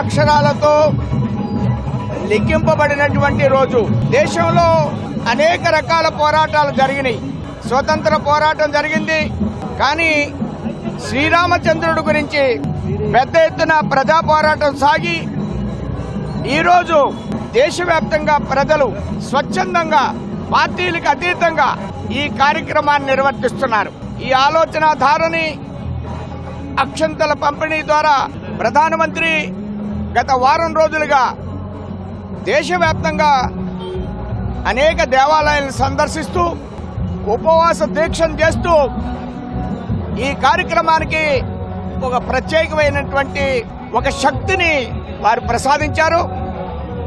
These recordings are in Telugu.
అక్షరాలతో లిఖింపబడినటువంటి రోజు. దేశంలో అనేక రకాల పోరాటాలు జరిగినాయి. స్వతంత్ర పోరాటం జరిగింది, కానీ శ్రీరామచంద్రుడి గురించి పెద్ద ఎత్తున ప్రజా పోరాటం సాగి ఈరోజు దేశవ్యాప్తంగా ప్రజలు స్వచ్ఛందంగా పార్టీలకు అతీతంగా ఈ కార్యక్రమాన్ని నిర్వర్తిస్తున్నారు. ఈ ఆలోచన ధారని అక్షంతల పంపిణీ ద్వారా ప్రధానమంత్రి గత వారం రోజులుగా దేశవ్యాప్తంగా అనేక దేవాలయాలను సందర్శిస్తూ ఉపవాస దీక్షను చేస్తూ ఈ కార్యక్రమానికి ఒక ప్రత్యేకమైనటువంటి ఒక శక్తిని వారు ప్రసాదించారు.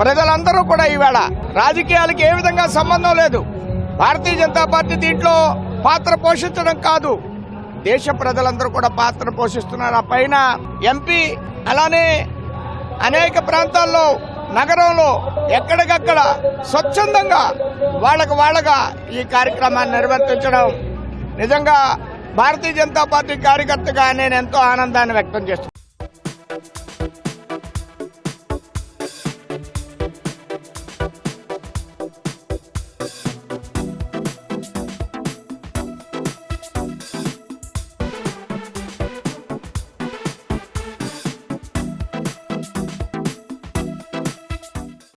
ప్రజలందరూ కూడా ఈవేళ రాజకీయాలకు ఏ విధంగా సంబంధం లేదు, భారతీయ జనతా పార్టీ దీంట్లో పాత్ర పోషించడం కాదు, దేశ ప్రజలందరూ కూడా పాత్ర పోషిస్తున్నారు. ఆ పైన ఎంపీ అలానే అనేక ప్రాంతాల్లో నగరంలో ఎక్కడికక్కడ స్వచ్ఛందంగా వాళ్ళగా ఈ కార్యక్రమాన్ని నిర్వర్తించడం నిజంగా భారతీయ జనతా పార్టీ కార్యకర్తగా నేను ఎంతో ఆనందాన్ని వ్యక్తం చేస్తున్నాను.